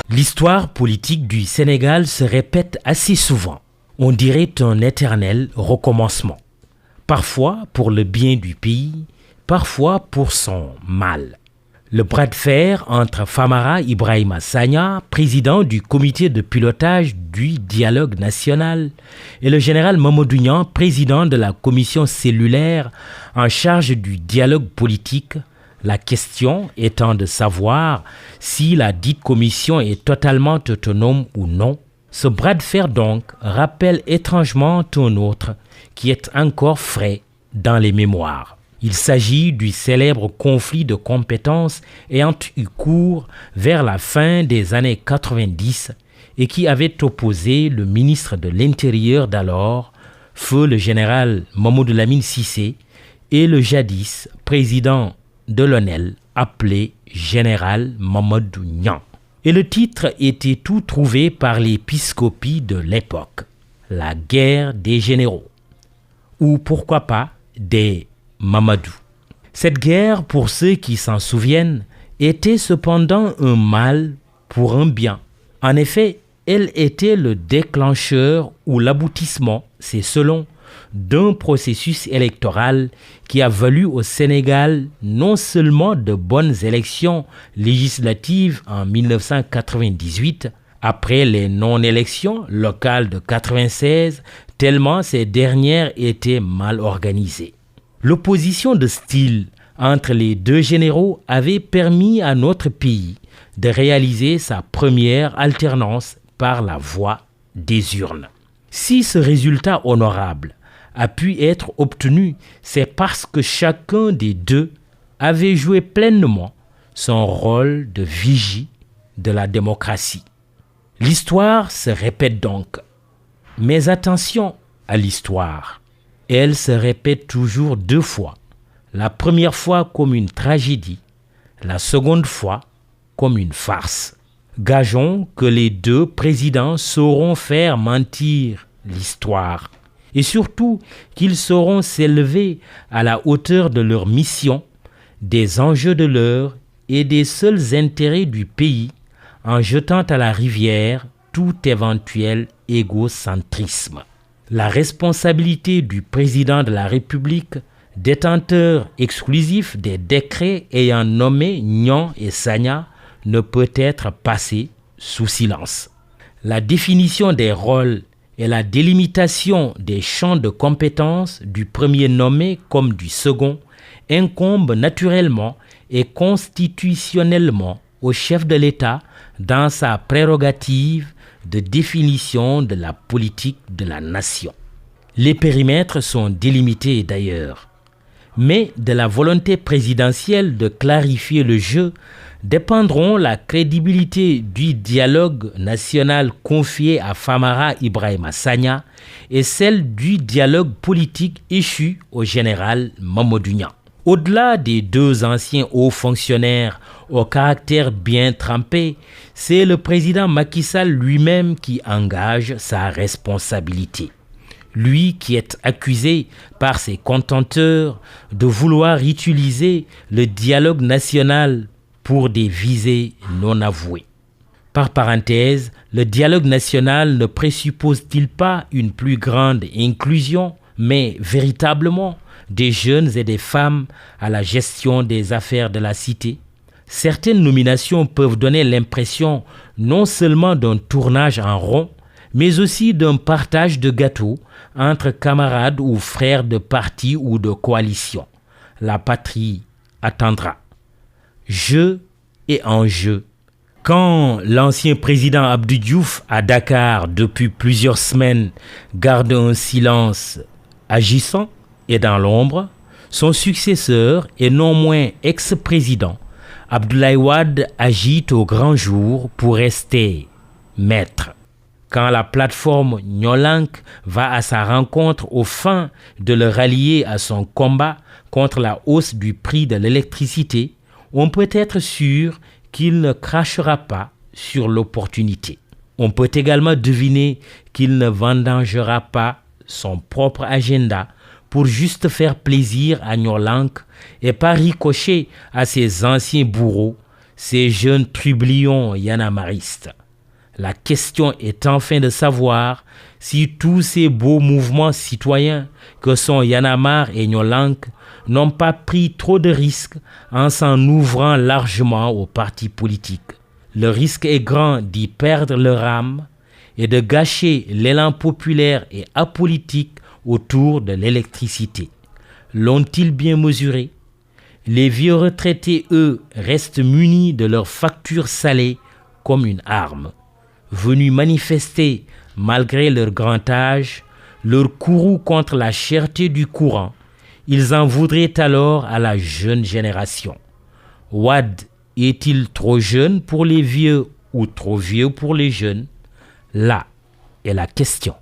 L'histoire politique du Sénégal se répète assez souvent. On dirait un éternel recommencement. Parfois pour le bien du pays, parfois pour son mal. Le bras de fer entre Famara Ibrahima Sagna, président du comité de pilotage du dialogue national, et le général Mamadou Niang, président de la commission cellulaire en charge du dialogue politique, la question étant de savoir si la dite commission est totalement autonome ou non. Ce bras de fer donc rappelle étrangement un autre qui est encore frais dans les mémoires. Il s'agit du célèbre conflit de compétences ayant eu cours vers la fin des années 90 et qui avait opposé le ministre de l'Intérieur d'alors, feu le général Mamadou Lamine Cissé, et le jadis président de l'ONEL appelé général Mamadou Niang. Et le titre était tout trouvé par l'épiscopie de l'époque, la guerre des généraux, ou pourquoi pas des Mamadou. Cette guerre, pour ceux qui s'en souviennent, était cependant un mal pour un bien. En effet, elle était le déclencheur ou l'aboutissement, c'est selon, d'un processus électoral qui a valu au Sénégal non seulement de bonnes élections législatives en 1998, après les non-élections locales de 1996, tellement ces dernières étaient mal organisées. L'opposition de style entre les deux généraux avait permis à notre pays de réaliser sa première alternance par la voie des urnes. Si ce résultat honorable a pu être obtenu, c'est parce que chacun des deux avait joué pleinement son rôle de vigie de la démocratie. L'histoire se répète donc, mais attention à l'histoire. Elle se répète toujours deux fois. La première fois comme une tragédie, la seconde fois comme une farce. Gageons que les deux présidents sauront faire mentir l'histoire et surtout qu'ils sauront s'élever à la hauteur de leur mission, des enjeux de l'heure et des seuls intérêts du pays en jetant à la rivière tout éventuel égocentrisme. La responsabilité du président de la République, détenteur exclusif des décrets ayant nommé Niang et Sagna, ne peut être passée sous silence. La définition des rôles et la délimitation des champs de compétences du premier nommé comme du second incombent naturellement et constitutionnellement au chef de l'État dans sa prérogative de définition de la politique de la nation. Les périmètres sont délimités d'ailleurs, mais de la volonté présidentielle de clarifier le jeu dépendront la crédibilité du dialogue national confié à Famara Ibrahima Sagna et celle du dialogue politique échu au général Mamadou Niang. Au-delà des deux anciens hauts fonctionnaires au caractère bien trempé, c'est le président Macky Sall lui-même qui engage sa responsabilité. Lui qui est accusé par ses contenteurs de vouloir utiliser le dialogue national pour des visées non avouées. Par parenthèse, le dialogue national ne présuppose-t-il pas une plus grande inclusion, mais véritablement des jeunes et des femmes à la gestion des affaires de la cité? Certaines nominations peuvent donner l'impression non seulement d'un tournage en rond, mais aussi d'un partage de gâteaux entre camarades ou frères de parti ou de coalition. La patrie attendra. Jeu et enjeu. Quand l'ancien président Abdou Diouf à Dakar depuis plusieurs semaines garde un silence agissant et dans l'ombre, son successeur et non moins ex-président Abdoulaye Wade agite au grand jour pour rester maître. Quand la plateforme Nyolank va à sa rencontre aux fins de le rallier à son combat contre la hausse du prix de l'électricité, on peut être sûr qu'il ne crachera pas sur l'opportunité. On peut également deviner qu'il ne vendangera pas son propre agenda pour juste faire plaisir à Nyolank et pas ricocher à ses anciens bourreaux, ces jeunes trublions yanamaristes. La question est enfin de savoir si tous ces beaux mouvements citoyens que sont Yanamar et Nyolank n'ont pas pris trop de risques en s'en ouvrant largement aux partis politiques. Le risque est grand d'y perdre leur âme et de gâcher l'élan populaire et apolitique autour de l'électricité. L'ont-ils bien mesuré? Les vieux retraités, eux, restent munis de leurs factures salées comme une arme. Venus manifester, malgré leur grand âge, leur courroux contre la cherté du courant, ils en voudraient alors à la jeune génération. Wade est-il trop jeune pour les vieux ou trop vieux pour les jeunes? Là est la question.